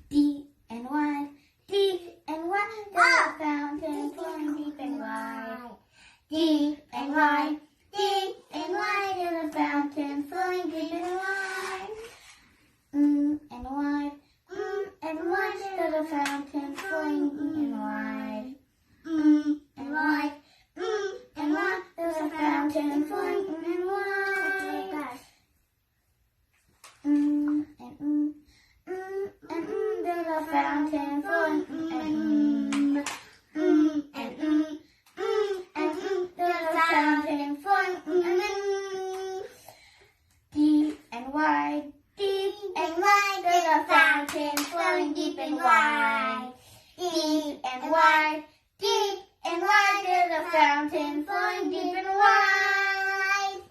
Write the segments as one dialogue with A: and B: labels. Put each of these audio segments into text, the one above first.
A: deep and wide, deep and wide. There's a fountain flowing deep and wide, deep and wide, deep and wide. There's a fountain flowing deep and wide, and wide, and wide. There's a fountain flowing deep and wide, and wide, and wide. There's a fountain flowing and wide. There's a fountain flowing and there's a fountain flowing deep and wide, deep and wide. There's a fountain flowing deep and wide, deep and wide, deep and wide. There's a fountain flowing deep and wide.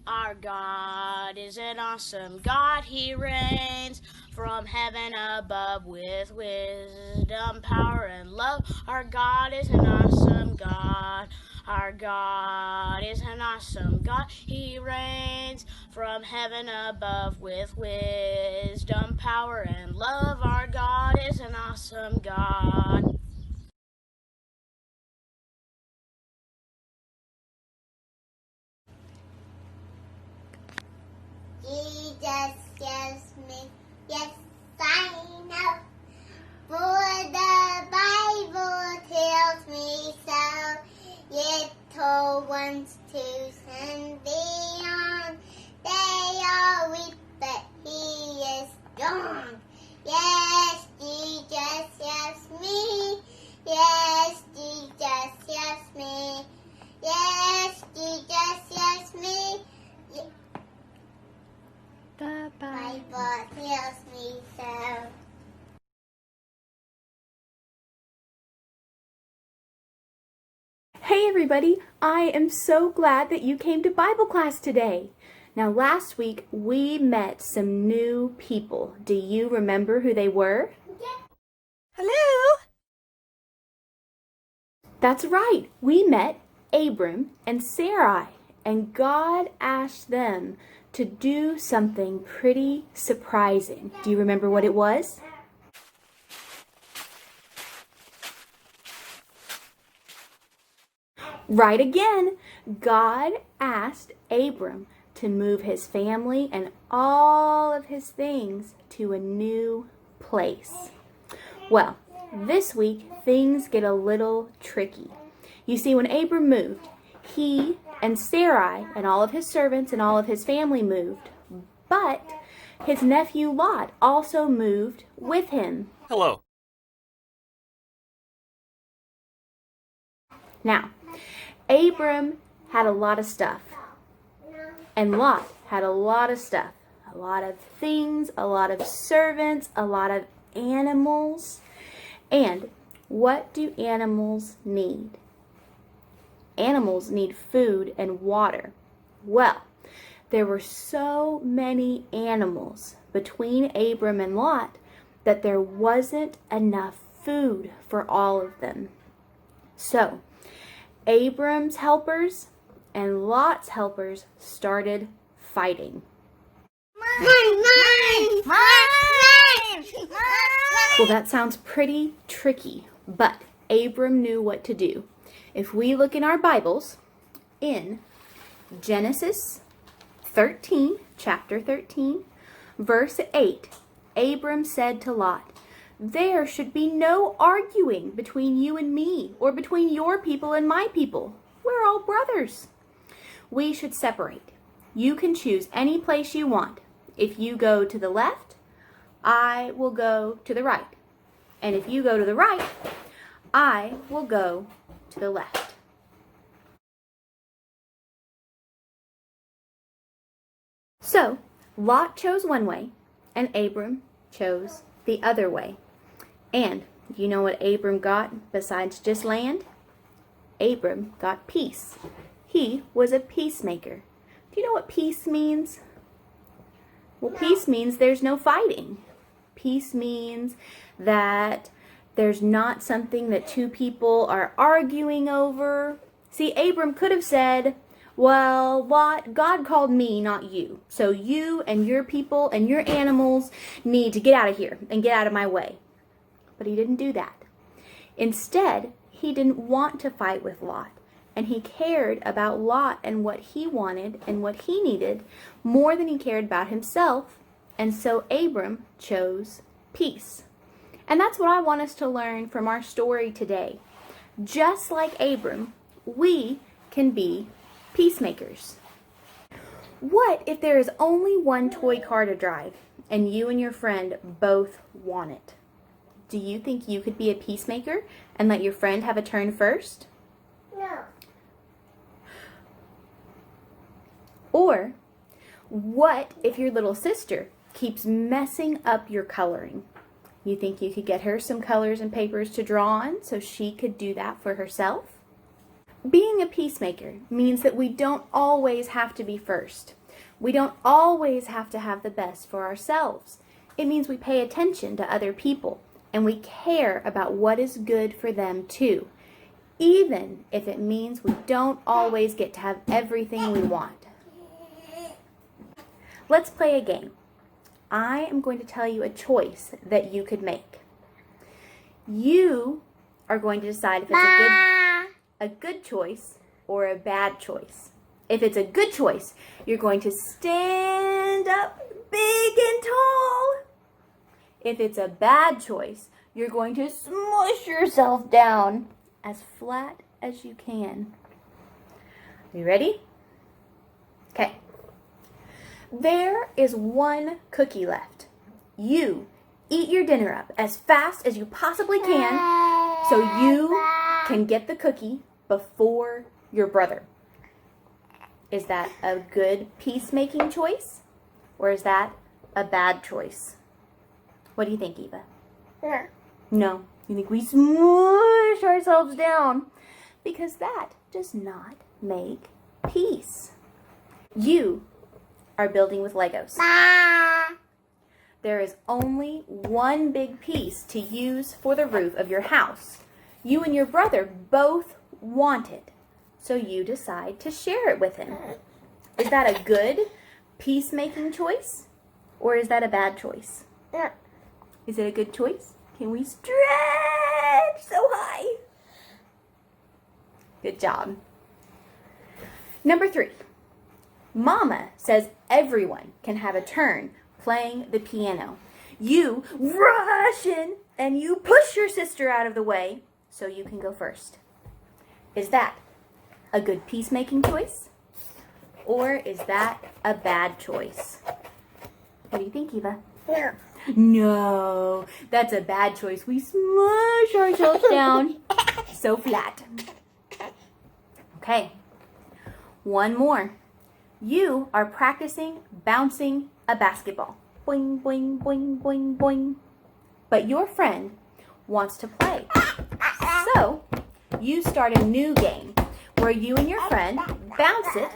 B: Our God is an awesome God. He reigns from heaven above with wisdom, power, and love. Our God is an awesome God. Our God is an awesome God. He reigns from heaven above with wisdom, power, and love. Our God is an awesome God.
C: Jesus loves me, yes I know, for the Bible tells me so. Little ones to and beyond, they all weep, but he is gone. Yes, Jesus loves me, yes, Jesus loves me, yes, Jesus loves me.
D: The
C: Bible tells me so.
D: Hey everybody, I am so glad that you came to Bible class today. Now last week we met some new people. Do you remember who they were?
B: Hello?
D: That's right, we met Abram and Sarai, and God asked them to do something pretty surprising. Do you remember what it was? Right again, God asked Abram to move his family and all of his things to a new place. Well, this week things get a little tricky. You see, when Abram moved, he and Sarai and all of his servants and all of his family moved, but his nephew Lot also moved with him.
E: Hello.
D: Now, Abram had a lot of stuff, and Lot had a lot of stuff, a lot of things, a lot of servants, a lot of animals. And what do animals need? Animals need food and water. Well, there were so many animals between Abram and Lot that there wasn't enough food for all of them. So, Abram's helpers and Lot's helpers started fighting. Well, that sounds pretty tricky, but Abram knew what to do. If we look in our Bibles, in Genesis 13, chapter 13, verse 8, Abram said to Lot, "There should be no arguing between you and me, or between your people and my people. We're all brothers. We should separate. You can choose any place you want. If you go to the left, I will go to the right. And if you go to the right, I will go to the left." So, Lot chose one way, and Abram chose the other way. And you know what Abram got besides just land? Abram got peace. He was a peacemaker. Do you know what peace means? Well, peace means there's no fighting. Peace means that there's not something that two people are arguing over. See, Abram could have said, Well, Lot, God called me, not you. So you and your people and your animals need to get out of here and get out of my way. But he didn't do that. Instead, he didn't want to fight with Lot. And he cared about Lot and what he wanted and what he needed more than he cared about himself. And so Abram chose peace. And that's what I want us to learn from our story today. Just like Abram, we can be peacemakers. What if there is only one toy car to drive and you and your friend both want it? Do you think you could be a peacemaker and let your friend have a turn first?
C: No.
D: Or what if your little sister keeps messing up your coloring? You think you could get her some colors and papers to draw on so she could do that for herself? Being a peacemaker means that we don't always have to be first. We don't always have to have the best for ourselves. It means we pay attention to other people and we care about what is good for them too, even if it means we don't always get to have everything we want. Let's play a game. I am going to tell you a choice that you could make. You are going to decide if it's a good choice or a bad choice. If it's a good choice, you're going to stand up big and tall. If it's a bad choice, you're going to smush yourself down as flat as you can. You ready? Okay. There is one cookie left. You eat your dinner up as fast as you possibly can so you can get the cookie before your brother. Is that a good peacemaking choice or is that a bad choice? What do you think, Eva? No. You think we smush ourselves down? Because that does not make peace. You are building with Legos. There is only one big piece to use for the roof of your house. You and your brother both want it, so you decide to share it with him. Is that a good peacemaking choice, or is that a bad choice? Is it a good choice? Can we stretch so high? Good job. Number 3. Mama says everyone can have a turn playing the piano. You rush in and you push your sister out of the way so you can go first. Is that a good peacemaking choice? Or is that a bad choice? What do you think, Eva?
C: No.
D: No, that's a bad choice. We smush ourselves down so flat. Okay, one more. You are practicing bouncing a basketball. Boing, boing, boing, boing, boing. But your friend wants to play. So, you start a new game where you and your friend bounce it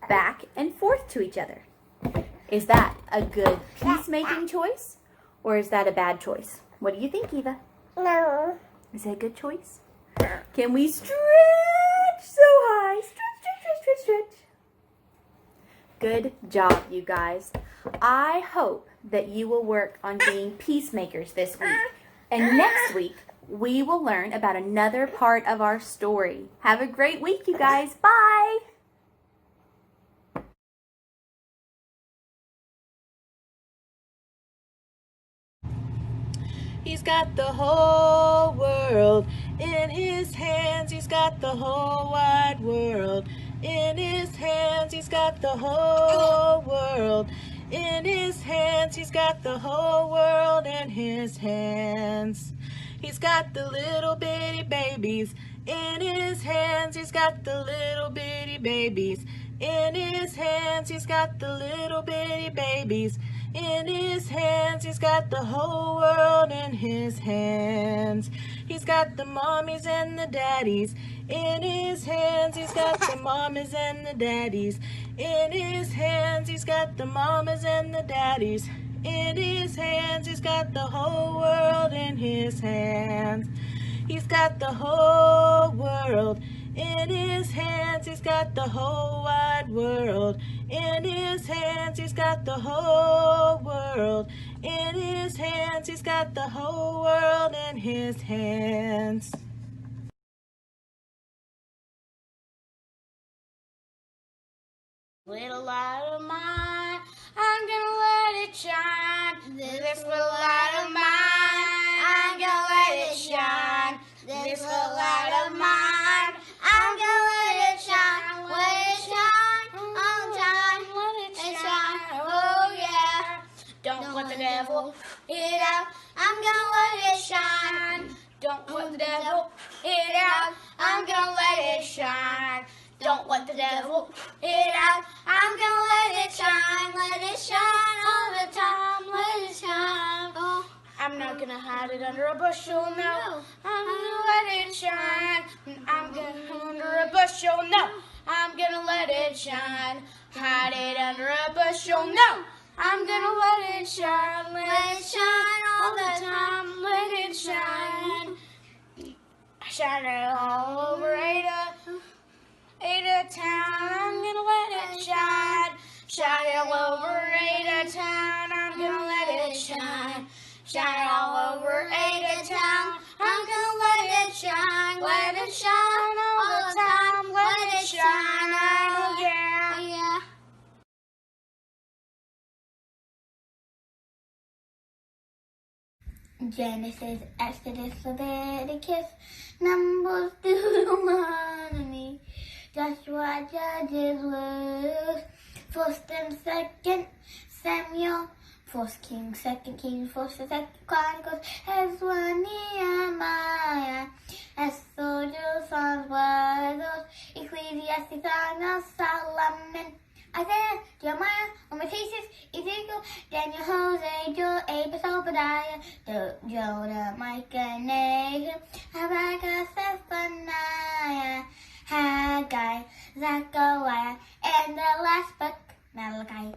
D: back and forth to each other. Is that a good peacemaking choice? Or is that a bad choice? What do you think, Eva?
C: No.
D: Is that a good choice? Can we stretch so high? Stretch, stretch, stretch, stretch, stretch. Good job, you guys. I hope that you will work on being peacemakers this week. And next week, we will learn about another part of our story. Have a great week, you guys. Bye.
B: He's got the whole world in his hands. He's got the whole wide world in his hands. He's got the whole world in his hands. He's got the whole world in his hands. He's got the little bitty babies in his hands. He's got the little bitty babies in his hands. He's got the little bitty babies in his hands. He's got the whole world in his hands. He's got the mommies and the daddies in his hands. He's got the mamas and the daddies in his hands. He's got the mamas and the daddies in his hands. He's got the whole world in his hands. He's got the whole world in his hands. He's got the whole wide
E: world. In his hands he's got the whole world. In his hands he's got the whole world in his hands.
B: Little light of mine, I'm gonna let it shine. This little light of mine, I'm gonna let it shine. This little light of mine, I'm gonna let it shine. Let it shine all the time. Let it shine, oh yeah. Don't let the devil it out. I'm gonna let it shine. Don't let the devil it out. I'm gonna let it shine. Don't let the devil it out. I'm gonna let it shine all the time. Let it shine. Oh, I'm not gonna hide it under a bushel, no. I'm gonna let it shine. I'm gonna under a bushel, no. I'm gonna let it shine. Hide it under a bushel, no. I'm gonna let it shine all the time. Let it shine. Shine it all over Ada Town. I'm gonna let it shine. Shine it all over Ada Town. I'm gonna let it shine. Shine it all over Ada Town. I'm gonna let it shine. Let it shine all the time. Let it shine. Oh yeah. Yeah.
A: Genesis, Exodus, Leviticus, Numbers, Deuteronomy, Joshua, Judges, Ruth, 1st and 2nd Samuel, 1st Kings, 2nd Kings, 1st and 2nd Chronicles, Ezra, Nehemiah, Esther, Psalms, Brothers, Ecclesiastes, Song of Solomon, Isaiah, Jeremiah, Lamentations, Ezekiel, Daniel, Hosea, Joel, Amos, Obadiah, Jonah, Micah, Nahum, Habakkuk, Zephaniah, Haggai, Zechariah, and the last book, Malachi.